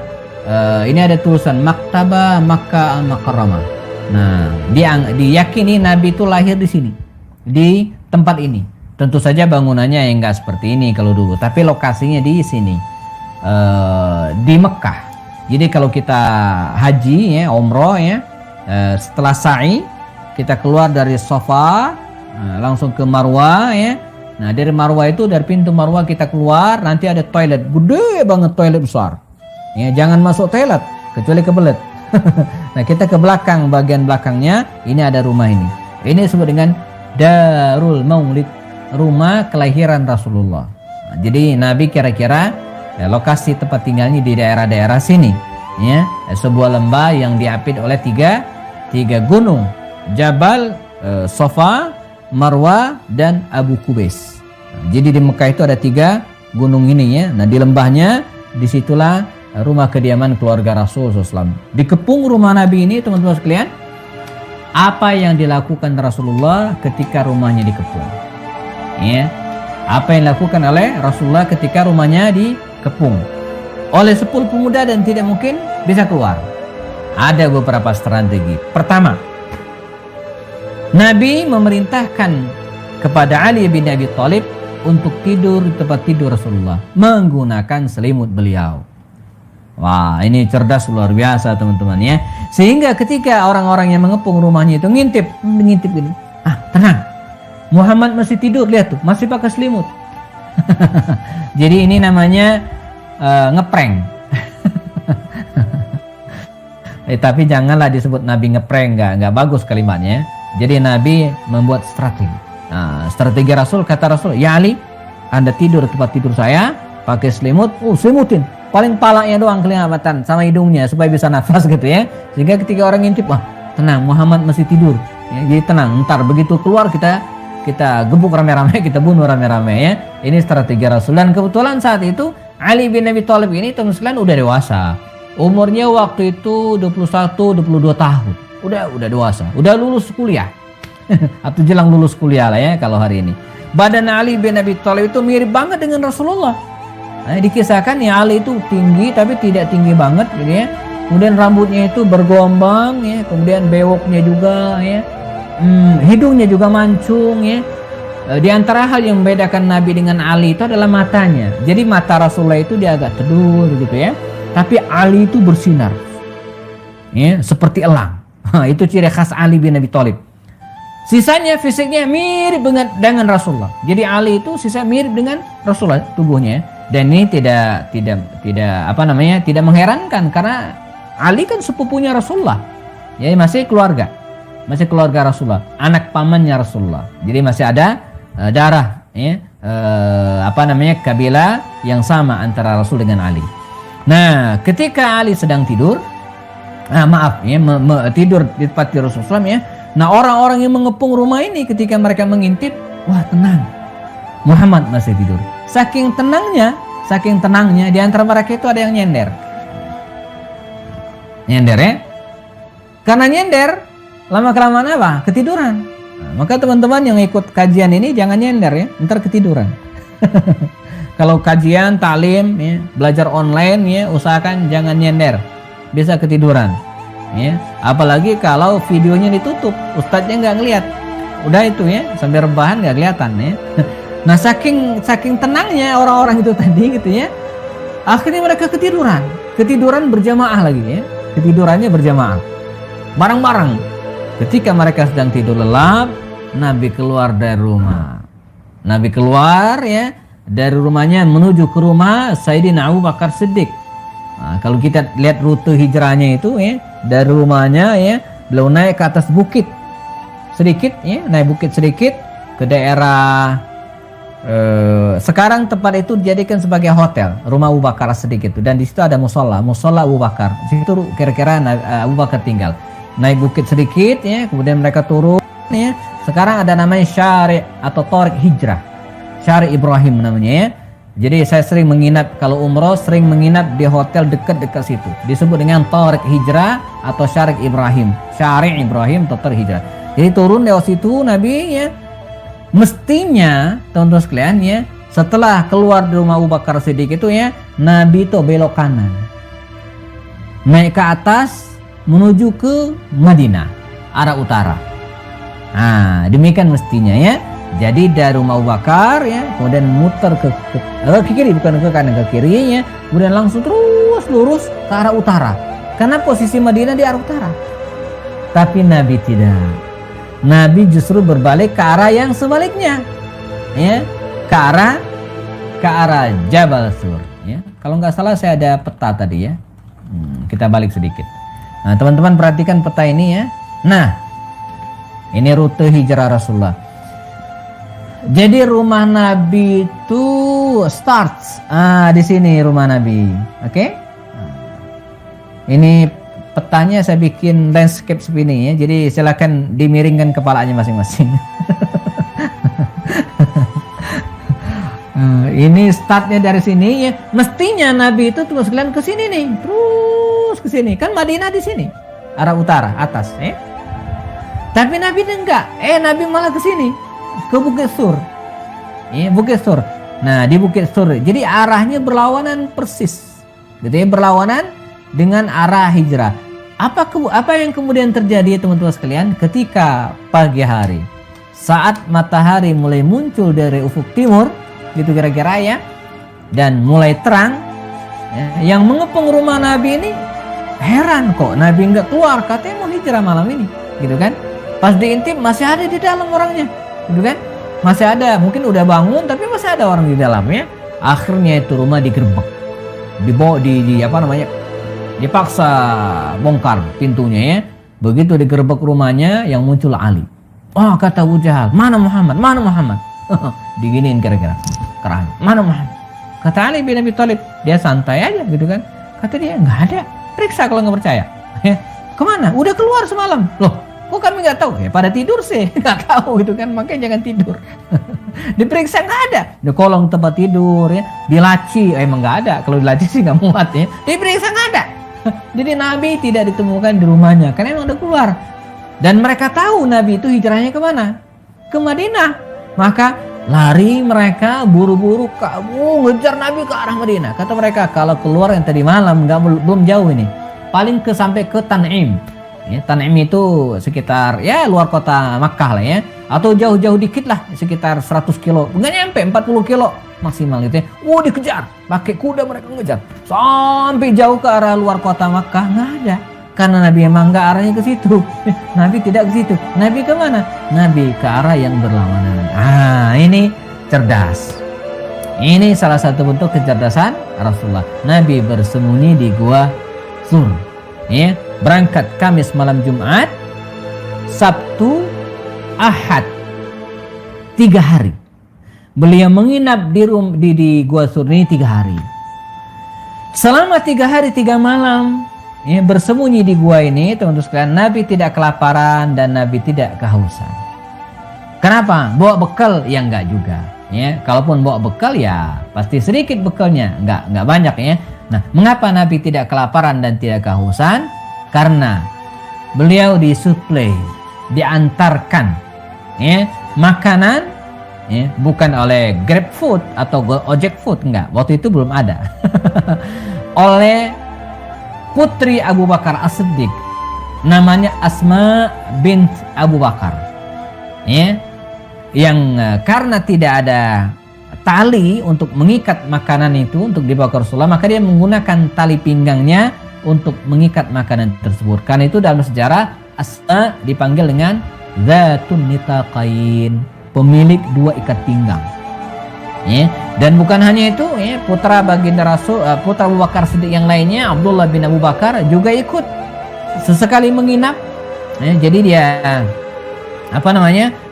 Ini ada tulisan Maktabah Makkah Al-Mukarramah. Nah, diyakini Nabi itu lahir di sini, di tempat ini. Tentu saja bangunannya yang enggak seperti ini kalau dulu, tapi lokasinya di sini, di Mekah. Jadi kalau kita haji ya, umroh ya, setelah sa'i kita keluar dari Safa, langsung ke Marwah ya. Nah dari Marwah itu, dari pintu Marwah kita keluar, nanti ada toilet gede banget, toilet besar. Ya, jangan masuk toilet kecuali kebelet. Nah kita ke belakang, bagian belakangnya ini ada rumah ini. Ini disebut dengan Darul Maulid, rumah kelahiran Rasulullah. Nah, jadi Nabi kira-kira ya, lokasi tempat tinggalnya di daerah-daerah sini. Ya, sebuah lembah yang diapit oleh tiga gunung, Jabal Safa, Marwah, dan Abu Qubais. Nah, jadi di Mekah itu ada 3 gunung ini ya. Nah di lembahnya, disitulah rumah kediaman keluarga Rasul SAW. Dikepung rumah Nabi ini teman-teman sekalian. Apa yang dilakukan Rasulullah ketika rumahnya dikepung? Ya, apa yang dilakukan oleh Rasulullah ketika rumahnya dikepung oleh 10 pemuda dan tidak mungkin bisa keluar? Ada beberapa strategi. Pertama, Nabi memerintahkan kepada Ali bin Abi Thalib untuk tidur di tempat tidur Rasulullah menggunakan selimut beliau. Wah, ini cerdas luar biasa teman-teman ya. Sehingga ketika orang-orang yang mengepung rumahnya itu ngintip ini. Tenang, Muhammad masih tidur, lihat tuh, masih pakai selimut. Jadi ini namanya ngeprank. Tapi janganlah disebut Nabi ngeprank, nggak bagus kalimatnya. Jadi Nabi membuat strategi. Nah, strategi Rasul, kata Rasul, ya Ali, Anda tidur di tempat tidur saya, pakai selimut, selimutin. Paling palanya doang kelihatan sama hidungnya supaya bisa nafas gitu ya. Sehingga ketika orang ngintip, wah tenang, Muhammad masih tidur. Ya, jadi tenang, ntar begitu keluar kita gebuk rame-rame, kita bunuh rame-rame ya. Ini strategi Rasul. Dan kebetulan saat itu Ali bin Abi Thalib ini teman-teman udah dewasa. Umurnya waktu itu 21-22 tahun. Udah dewasa, udah lulus kuliah. Atau jelang lulus kuliah lah ya kalau hari ini. Badan Ali bin Abi Thalib itu mirip banget dengan Rasulullah. Nah, dikisahkan ya Ali itu tinggi tapi tidak tinggi banget gitu ya. Kemudian rambutnya itu bergelombang ya, kemudian bewoknya juga ya. Hidungnya juga mancung ya. Di antara hal yang membedakan Nabi dengan Ali itu adalah matanya. Jadi mata Rasulullah itu dia agak tedur gitu ya. Tapi Ali itu bersinar. Ya, seperti elang. Itu ciri khas Ali bin Abi Thalib. Sisanya fisiknya mirip dengan Rasulullah. Jadi Ali itu sisa mirip dengan Rasulullah tubuhnya. Dan ini tidak mengherankan karena Ali kan sepupunya Rasulullah. Jadi masih keluarga Rasulullah, anak pamannya Rasulullah. Jadi masih ada darah ya, kabilah yang sama antara Rasul dengan Ali. Nah, ketika Ali sedang tidur, tidur di tempat tidur Rasulullah ya. Nah, orang-orang yang mengepung rumah ini ketika mereka mengintip, wah tenang, Muhammad masih tidur. Saking tenangnya di antara mereka itu ada yang nyender ya. Karena nyender, lama-kelamaan apa? Ketiduran. Nah, maka teman-teman yang ikut kajian ini jangan nyender ya, ntar ketiduran. Kalau kajian, talim, ya, belajar online ya, usahakan jangan nyender, bisa ketiduran. Ya, apalagi kalau videonya ditutup, ustadznya nggak ngeliat, udah itu ya, sambil rebahan nggak kelihatan ya. Nah, saking tenangnya orang-orang itu tadi gitu ya, akhirnya mereka ketiduran berjamaah lagi ya, ketidurannya berjamaah, bareng-bareng. Ketika mereka sedang tidur lelap, Nabi keluar dari rumah. Nabi keluar ya dari rumahnya menuju ke rumah Sayyidina Abu Bakar Siddiq. Nah, kalau kita lihat rute hijrahnya itu ya, dari rumahnya ya, beliau naik ke atas bukit sedikit ya, naik bukit sedikit ke daerah sekarang tempat itu dijadikan sebagai hotel, rumah Abu Bakar Siddiq itu, dan di situ ada musola Abu Bakar. Di situ kira-kira Abu Bakar tinggal. Naik bukit sedikit ya, kemudian mereka turun ya. Sekarang ada namanya Syari' atau Tariq Hijrah. Syari' Ibrahim namanya ya. Jadi saya sering menginap kalau umroh, sering menginap di hotel dekat-dekat situ. Disebut dengan Tariq Hijrah atau Syari' Ibrahim. Syari' Ibrahim atau Tariq Hijrah. Jadi turun dari situ Nabi ya. Mestinya teman-teman sekalian ya, setelah keluar dari rumah Abu Bakar Siddiq itu ya, Nabi itu belok kanan. Naik ke atas menuju ke Madinah, arah utara. Nah, demikian mestinya ya. Jadi dari rumah Abu Bakar ya, kemudian muter ke kiri, bukan ke kanan, ke kirinya, kemudian langsung terus lurus ke arah utara. Karena posisi Madinah di arah utara. Tapi Nabi tidak. Nabi justru berbalik ke arah yang sebaliknya. Ya, ke arah Jabal Sur, ya. Kalau nggak salah saya ada peta tadi ya. Kita balik sedikit. Nah, teman-teman perhatikan peta ini ya. Nah, ini rute hijrah Rasulullah. Jadi rumah Nabi itu starts di sini rumah Nabi. Oke? Ini petanya saya bikin landscape seperti ini ya. Jadi silakan dimiringkan kepalanya masing-masing. Ini startnya dari sini ya. Mestinya Nabi itu terus sekalian ke sini nih, terus ke sini. Kan Madinah di sini, arah utara atas ya. Tapi Nabi enggak. Nabi malah ke sini, ke Bukit Sur. Ya, Bukit Sur. Nah, di Bukit Sur. Jadi arahnya berlawanan persis. Gitu ya, berlawanan dengan arah hijrah. Apa yang kemudian terjadi teman-teman sekalian ketika pagi hari, saat matahari mulai muncul dari ufuk timur, gitu kira-kira ya, dan mulai terang ya, yang mengepung rumah Nabi ini heran kok Nabi nggak keluar, katanya mau hijrah malam ini, gitu kan? Pas diintip masih ada di dalam orangnya, gitu kan? Masih ada, mungkin udah bangun tapi masih ada orang di dalamnya. Akhirnya itu rumah digerebek, dibawa dipaksa bongkar pintunya ya. Begitu digerebek rumahnya, yang muncul Ali. Oh, kata Abu Jahal, mana Muhammad? Mana Muhammad? Diginiin kira-kira kerahnya. Mana Muhammad? Kata Ali bin Abi Thalib, dia santai aja gitu kan. Kata dia, nggak ada. Periksa kalau nggak percaya. Kemana? Udah keluar semalam. Loh, kok kami nggak tahu? Ya pada tidur sih, nggak tahu gitu kan. Makanya jangan tidur. Diperiksa nggak ada. Di kolong tempat tidur ya, di laci emang nggak ada. Kalau di laci sih nggak muat ya. Diperiksa nggak ada. Jadi Nabi tidak ditemukan di rumahnya karena emang udah keluar. Dan mereka tahu Nabi itu hijrahnya kemana? Ke Madinah. Maka lari mereka buru-buru ngejar Nabi ke arah Madinah. Kata mereka kalau keluar yang tadi malam belum jauh ini. Paling sampai ke Tan'im. Ya, Tan'im itu sekitar ya luar kota Makkah lah ya. Atau jauh-jauh dikit lah sekitar 100 kilo. Nggak nyampe 40 kilo maksimal gitu ya. Dikejar. Pakai kuda mereka ngejar. Sampai jauh ke arah luar kota Makkah nggak ada. Karena Nabi emang nggak arahnya ke situ. Nabi tidak ke situ. Nabi ke mana? Nabi ke arah yang berlawanan. Ini cerdas. Ini salah satu bentuk kecerdasan Rasulullah. Nabi bersembunyi di gua Sur. Ya, berangkat Kamis malam Jumat, Sabtu, Ahad. 3 hari. Beliau menginap di gua Sur ini 3 hari. Selama 3 hari 3 malam. Ya, bersembunyi di gua ini, teman-teman sekalian, Nabi tidak kelaparan dan Nabi tidak kehausan. Kenapa? Bawa bekal? Ya enggak juga. Ya, kalaupun bawa bekal ya pasti sedikit bekalnya, enggak banyak ya. Nah, mengapa Nabi tidak kelaparan dan tidak kehausan? Karena beliau disuplai, diantarkan ya, makanan ya, bukan oleh Grab Food atau Ojek Food, enggak. Waktu itu belum ada. Oleh putri Abu Bakar As-Siddiq, namanya Asma bint Abu Bakar ya, yang karena tidak ada tali untuk mengikat makanan itu untuk dibawa ke Rasulullah, maka dia menggunakan tali pinggangnya untuk mengikat makanan tersebut. Karena itu dalam sejarah Asma dipanggil dengan Zatun Nitaqain, pemilik 2 ikat pinggang ya. Dan bukan hanya itu ya, putra baginda Rasul, putra Abu Bakar Siddiq yang lainnya, Abdullah bin Abu Bakar juga ikut sesekali menginap ya. Jadi dia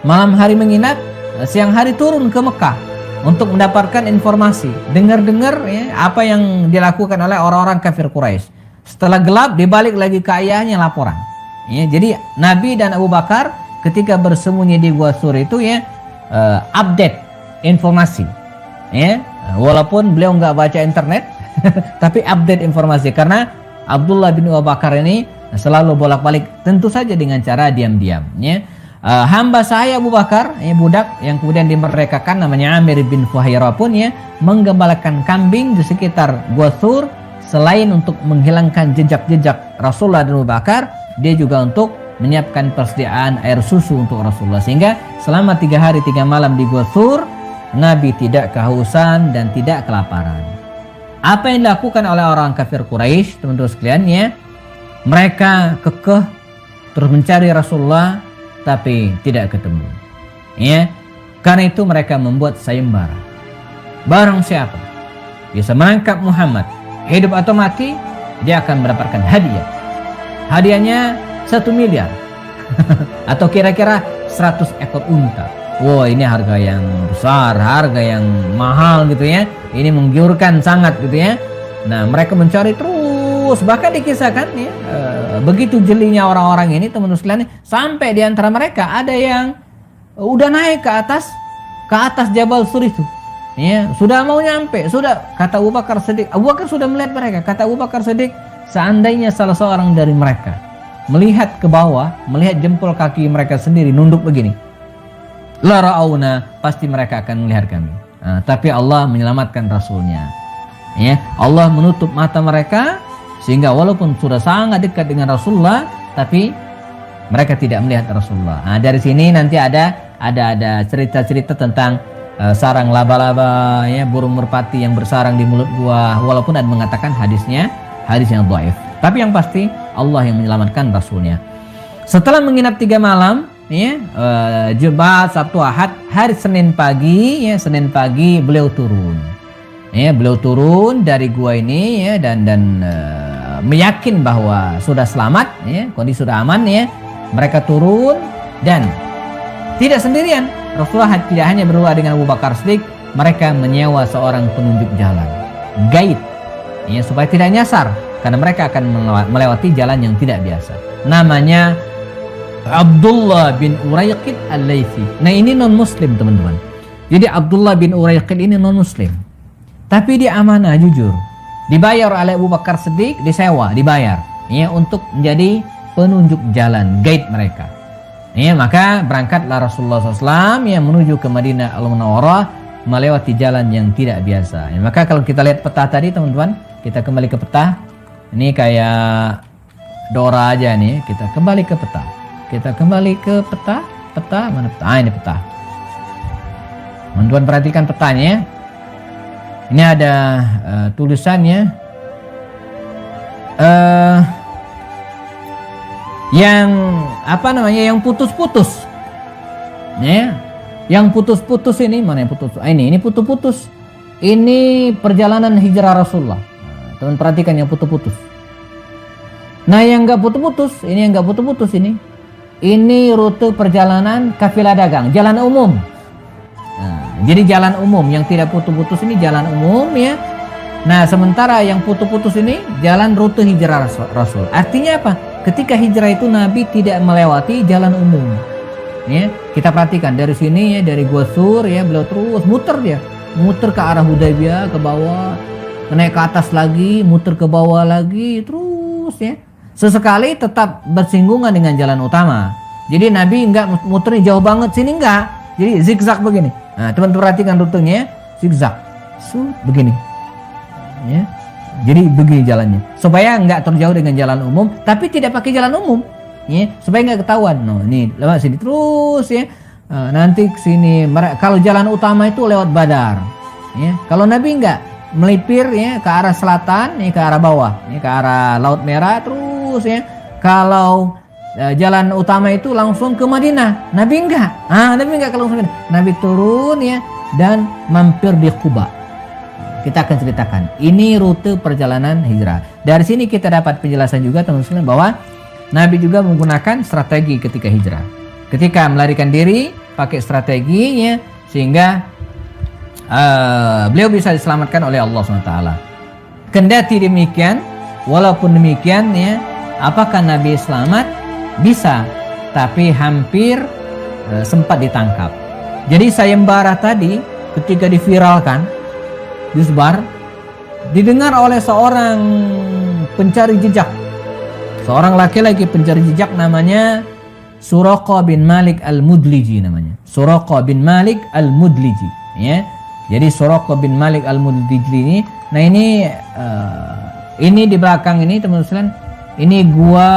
malam hari menginap, siang hari turun ke Mekah untuk mendapatkan informasi, dengar-dengar ya, apa yang dilakukan oleh orang-orang kafir Quraisy. Setelah gelap dibalik lagi ke ayahnya laporan ya. Jadi Nabi dan Abu Bakar ketika bersembunyi di Gua Sur itu ya, update informasi ya, walaupun beliau nggak baca internet tapi update informasi, karena Abdullah bin Abu Bakar ini selalu bolak-balik tentu saja dengan cara diam-diam ya. Hamba saya Abu Bakar ya, budak yang kemudian dimerdekakan namanya Amir bin Fuhairah pun ya, menggembalakan kambing di sekitar Gua Sur. Selain untuk menghilangkan jejak-jejak Rasulullah dan Abu Bakar, dia juga untuk menyiapkan persediaan air susu untuk Rasulullah, sehingga selama 3 hari 3 malam di Gua Sur Nabi tidak kehausan dan tidak kelaparan. Apa yang dilakukan oleh orang kafir Quraisy, teman-teman sekalian ya, mereka kekeh terus mencari Rasulullah tapi tidak ketemu ya. Karena itu mereka membuat sayembara. Barang siapa bisa menangkap Muhammad hidup atau mati, dia akan mendapatkan hadiah. Hadiahnya 1 miliar atau kira-kira 100 ekor unta. Wow, ini harga yang besar, harga yang mahal gitu ya. Ini menggiurkan sangat gitu ya. Nah, mereka mencari terus, bahkan dikisahkan ya, begitu jelinya orang-orang ini, teman-teman sekalian, sampai di antara mereka ada yang udah naik ke atas Jabal Sur itu. Ya, sudah mau nyampe, sudah kata Abu Bakar Siddiq. Abu Bakar sudah melihat mereka. Kata Abu Bakar Siddiq, seandainya salah seorang dari mereka melihat ke bawah, melihat jempol kaki mereka sendiri nunduk begini, la ra'auna, pasti mereka akan melihat kami. Tapi Allah menyelamatkan Rasulnya ya. Allah menutup mata mereka sehingga walaupun sudah sangat dekat dengan Rasulullah, tapi mereka tidak melihat Rasulullah. Dari sini nanti ada cerita-cerita tentang sarang laba-laba ya, burung merpati yang bersarang di mulut gua, walaupun ada mengatakan hadisnya hadis yang dhaif. Tapi yang pasti Allah yang menyelamatkan Rasulnya. Setelah menginap 3 malam ya, Jumat, Sabtu, Ahad, hari Senin pagi beliau turun ya, beliau turun dari gua ini ya, dan meyakin bahwa sudah selamat ya, kondisi sudah aman ya. Mereka turun dan Tidak sendirian. Rasulullah tidak hanya berdua dengan Abu Bakar Siddiq, mereka menyewa seorang penunjuk jalan, guide, ya, supaya tidak nyasar, karena mereka akan melewati jalan yang tidak biasa. Namanya Abdullah bin Uraiqid Al-Laythi. Nah, ini non muslim, teman-teman. Jadi Abdullah bin Uraiqid ini non muslim, tapi dia amanah, jujur, dibayar oleh Abu Bakar Siddiq, disewa, dibayar, ya, untuk menjadi penunjuk jalan, guide mereka. Ya, maka berangkatlah Rasulullah SAW yang menuju ke Madinah Al-Munawwarah melewati jalan yang tidak biasa. Ya, maka kalau kita lihat peta tadi, teman-teman, kita kembali ke peta. Ini kayak Dora aja nih. Kita kembali ke peta. Kita kembali ke peta. Peta mana peta? Ah, ini peta. Teman-teman perhatikan petanya. Ini ada tulisannya. Yang apa namanya, yang putus-putus, ya, yang putus-putus ini mana yang putus? Ini putus-putus. Ini perjalanan hijrah Rasulullah. Nah, teman perhatikan yang putus-putus. Nah, yang enggak putus-putus, ini yang enggak putus-putus ini rute perjalanan kafilah dagang, jalan umum. Nah, jadi jalan umum yang tidak putus-putus ini jalan umum, ya. Nah, sementara yang putus-putus ini jalan rute hijrah Rasul. Artinya apa? Ketika hijrah itu Nabi tidak melewati jalan umum. Ya, kita perhatikan dari sini, ya, dari Gua Sur, ya, beliau terus muter, dia muter ke arah Hudaybiyah, ke bawah, naik ke atas lagi, muter ke bawah lagi, terus, ya. Sesekali tetap bersinggungan dengan jalan utama. Jadi Nabi enggak muternya jauh banget sini, enggak. Jadi zigzag begini. Nah, teman-teman perhatikan rutenya, zigzag. Begini. Ya. Jadi begini jalannya, supaya nggak terjauh dengan jalan umum, tapi tidak pakai jalan umum, ya, supaya nggak ketahuan. No, ini lewat sini terus, ya. Nanti ke sini. Kalau jalan utama itu lewat Badar, ya. Kalau Nabi nggak melipir, ya, ke arah selatan, ya, ke arah bawah, ya, ke arah Laut Merah terus, ya. Kalau jalan utama itu langsung ke Madinah, Nabi nggak. Nabi nggak langsung ke Madinah. Nabi turun, ya, dan mampir di Quba. Kita akan ceritakan. Ini rute perjalanan hijrah. Dari sini kita dapat penjelasan juga, teman-teman, bahwa Nabi juga menggunakan strategi ketika hijrah. Ketika melarikan diri, pakai strateginya sehingga beliau bisa diselamatkan oleh Allah SWT. Kendati demikian, walaupun demikian, ya, apakah Nabi selamat? Bisa, tapi hampir sempat ditangkap. Jadi sayembara tadi ketika diviralkan, disebar, didengar oleh seorang pencari jejak, seorang laki-laki pencari jejak, namanya Suraqah bin Malik Al-Mudliji, namanya Suraqah bin Malik Al-Mudliji, ya. Jadi Suraqah bin Malik Al-Mudliji ini, nah ini di belakang ini, teman-teman, ini Gua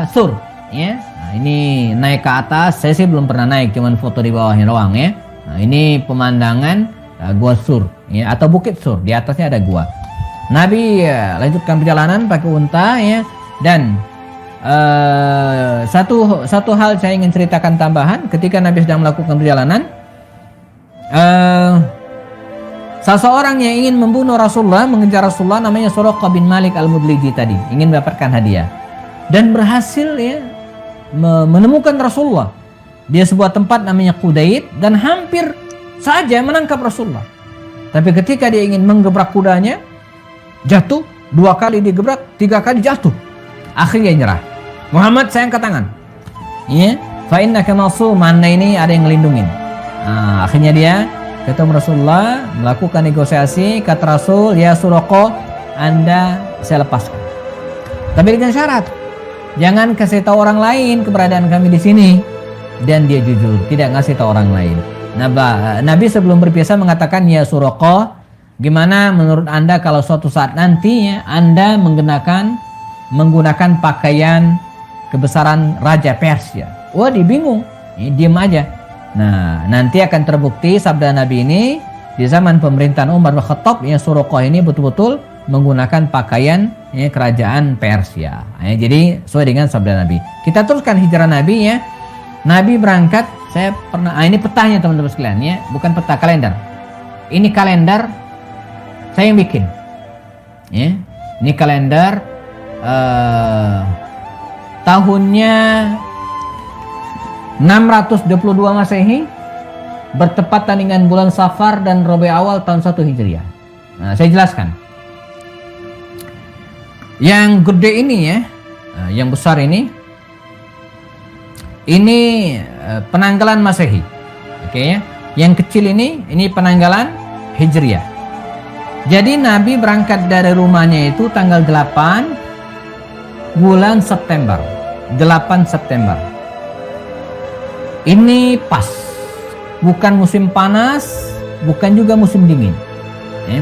Sur, ya. Nah, ini naik ke atas, saya sih belum pernah naik, cuman foto di bawahnya doang, ya. Nah, ini pemandangan Gua Sur, ya, atau Bukit Sur. Di atasnya ada gua. Nabi lanjutkan perjalanan pakai unta, ya. Dan satu hal saya ingin ceritakan tambahan. Ketika Nabi sedang melakukan perjalanan, salah seorang yang ingin membunuh Rasulullah, mengejar Rasulullah, namanya Suraqah bin Malik Al-Mudliji tadi, ingin mendapatkan hadiah dan berhasil, ya, menemukan Rasulullah di sebuah tempat namanya Qudaid, dan hampir saja menangkap Rasulullah. Tapi ketika dia ingin menggebrak kudanya, jatuh, 2 kali digebrak, 3 kali jatuh. Akhirnya nyerah. Muhammad, saya angkat tangan. Ya, fa innaka ma'suman, ini ada yang ngelindungin. Akhirnya dia ketemu Rasulullah, melakukan negosiasi. Kata Rasul, ya Suraqah, Anda saya lepaskan. Tapi dengan syarat, jangan kasih tahu orang lain keberadaan kami di sini. Dan dia jujur, tidak ngasih tahu orang lain. Nabi sebelum berpisah mengatakan, ya Suraqah, gimana menurut Anda kalau suatu saat nantinya Anda menggunakan pakaian kebesaran Raja Persia? Wah, dia bingung, diam aja. Nah, nanti akan terbukti sabda Nabi ini di zaman pemerintahan Umar bin Khattab, ya, Suraqah ini betul-betul menggunakan pakaian, ya, kerajaan Persia. Jadi sesuai dengan sabda Nabi. Kita teruskan hijrah Nabi, ya. Nabi berangkat. Saya pernah, ini petanya, teman-teman sekalian, ya, bukan peta, kalender. Ini kalender saya yang bikin, ya. Ini kalender tahunnya 622 Masehi, bertepatan dengan bulan Safar dan Rabi' Awal tahun 1 Hijriah. Nah, saya jelaskan. Yang gede ini ya, yang besar ini penanggalan Masehi. Oke ya. Yang kecil ini penanggalan Hijriah. Jadi Nabi berangkat dari rumahnya itu tanggal 8 bulan September. 8 September. Ini pas. Bukan musim panas, bukan juga musim dingin.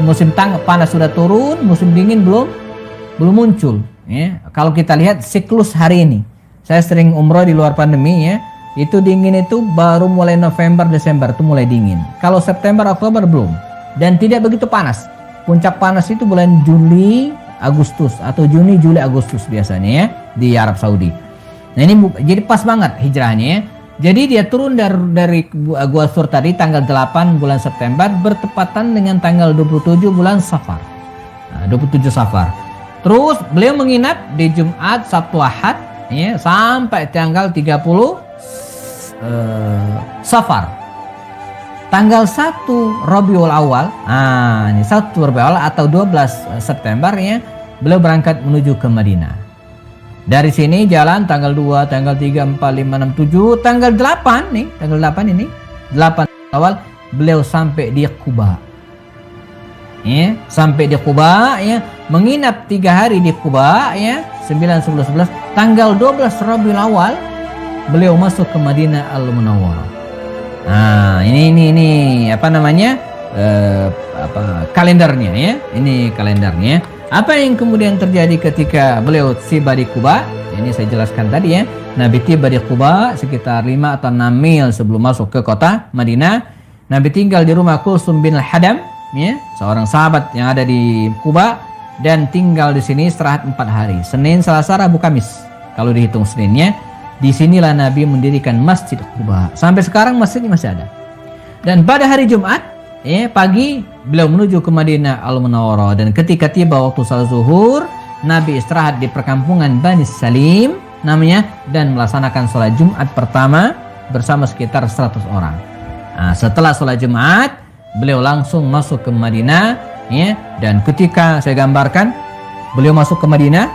Musim panas sudah turun, musim dingin belum muncul. Kalau kita lihat siklus hari ini, saya sering umroh di luar pandemi ya, itu dingin itu baru mulai November, Desember itu mulai dingin. Kalau September, Oktober belum, dan tidak begitu panas. Puncak panas itu bulan Juli, Agustus atau Juni, Juli, Agustus biasanya ya di Arab Saudi. Nah ini jadi pas banget hijrahnya ya. Jadi dia turun dari Gua Sur tadi tanggal 8 bulan September bertepatan dengan tanggal 27 bulan Safar. Nah, 27 Safar. Terus beliau menginap di Jumat, Sabtu, Ahad ya, sampai tanggal 30 Safar. Tanggal 1 Rabiul Awal. Ini 1 Rabiul Awal atau 12 September ya, beliau berangkat menuju ke Madinah. Dari sini jalan tanggal 2, tanggal 3, 4, 5, 6, 7, tanggal 8 nih, tanggal 8 ini, 8 awal beliau sampai di Quba. Ya, sampai di Quba ya, menginap 3 hari di Quba ya, 9, 10, 11, tanggal 12 Rabiul Awal beliau masuk ke Madinah Al-Munawwarah. Nah, ini apa namanya? Kalendernya ya. Ini kalendernya. Apa yang kemudian terjadi ketika beliau tiba di Quba? Ini saya jelaskan tadi ya. Nabi tiba di Quba sekitar 5 atau 6 mil sebelum masuk ke kota Madinah. Nabi tinggal di rumah Kulsum bin Al-Hadam ya, seorang sahabat yang ada di Quba, dan tinggal di sini istirahat 4 hari. Senin, Selasa, Rabu, Kamis. Kalau dihitung Seninnya, disinilah Nabi mendirikan Masjid Quba. Sampai sekarang masjidnya masih ada. Dan pada hari Jumat pagi beliau menuju ke Madinah Al-Munawwarah, dan ketika tiba waktu salat zuhur, Nabi istirahat di perkampungan Bani Salim namanya, dan melaksanakan sholat Jumat pertama bersama sekitar 100 orang. Nah, setelah sholat Jumat beliau langsung masuk ke Madinah ya, dan ketika saya gambarkan beliau masuk ke Madinah,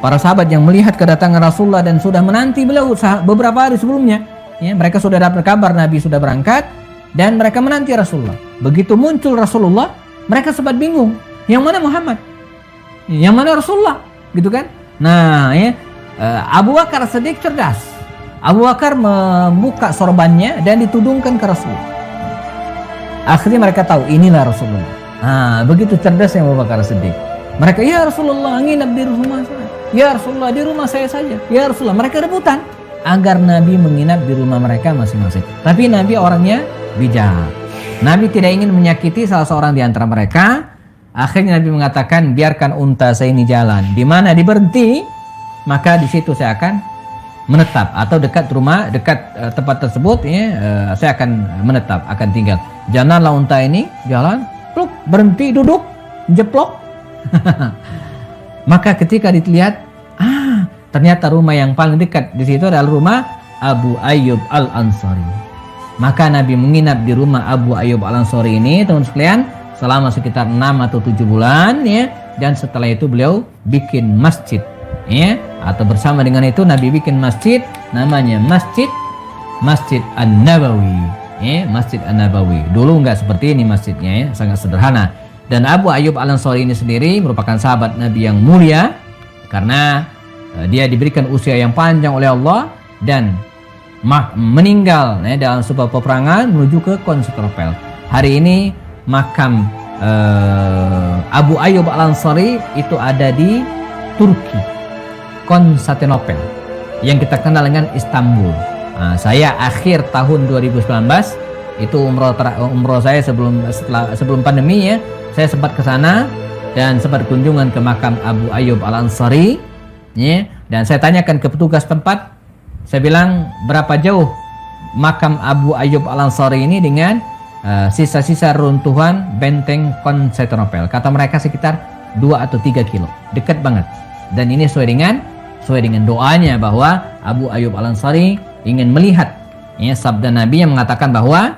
para sahabat yang melihat kedatangan Rasulullah dan sudah menanti beliau beberapa hari sebelumnya ya, mereka sudah dapat kabar Nabi sudah berangkat dan mereka menanti Rasulullah. Begitu muncul Rasulullah, mereka sempat bingung, yang mana Muhammad, yang mana Rasulullah, gitu kan? Nah, ya, Abu Bakar Siddiq cerdas. Abu Bakar membuka sorbannya dan ditudungkan ke Rasulullah. Akhirnya mereka tahu inilah Rasulullah. Nah, begitu cerdas yang Abu Bakar Siddiq. Mereka, ya Rasulullah, nginap di rumah saya. Ya Rasulullah, di rumah saya saja. Ya Rasulullah, mereka rebutan agar Nabi menginap di rumah mereka masing-masing. Tapi Nabi orangnya bijak. Nabi tidak ingin menyakiti salah seorang di antara mereka. Akhirnya Nabi mengatakan, biarkan unta saya ini jalan. Di mana diberhenti, maka di situ saya akan menetap, atau dekat rumah, dekat tempat tersebut ya, saya akan menetap, akan tinggal. Janganlah unta ini jalan, pluk, berhenti, duduk, jeplok. Maka ketika dilihat, ternyata rumah yang paling dekat di situ adalah rumah Abu Ayyub Al-Ansari. Maka Nabi menginap di rumah Abu Ayyub Al-Ansari ini, teman sekalian, selama sekitar 6 atau 7 bulan ya, dan setelah itu beliau bikin masjid ya, atau bersama dengan itu Nabi bikin masjid namanya Masjid An-Nabawi ya, Masjid An-Nabawi. Dulu nggak seperti ini masjidnya ya, sangat sederhana. Dan Abu Ayyub Al-Ansari ini sendiri merupakan sahabat Nabi yang mulia karena dia diberikan usia yang panjang oleh Allah dan meninggal dalam sebuah peperangan menuju ke Konstantinopel. Hari ini makam Abu Ayyub Al-Ansari itu ada di Turki, Konstantinopel, yang kita kenal dengan Istanbul. Saya akhir tahun 2019 itu umroh saya sebelum pandemi ya, saya sempat ke sana dan sempat kunjungan ke makam Abu Ayyub Al-Ansari ya, dan saya tanyakan ke petugas tempat. Saya bilang, berapa jauh makam Abu Ayyub Al-Ansari ini dengan sisa-sisa runtuhan benteng Konstantinopel? Kata mereka sekitar 2 atau 3 kilo, dekat banget. Dan ini sesuai dengan doanya bahwa Abu Ayyub Al-Ansari ingin melihat ya, sabda Nabi yang mengatakan bahwa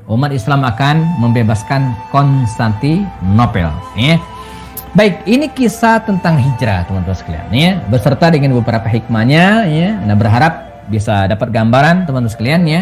umat Islam akan membebaskan Konstantinopel. Ya. Baik, ini kisah tentang hijrah teman-teman sekalian. Ya, beserta dengan beberapa hikmahnya. Ya, Anda berharap bisa dapat gambaran teman-teman sekalian. Ya.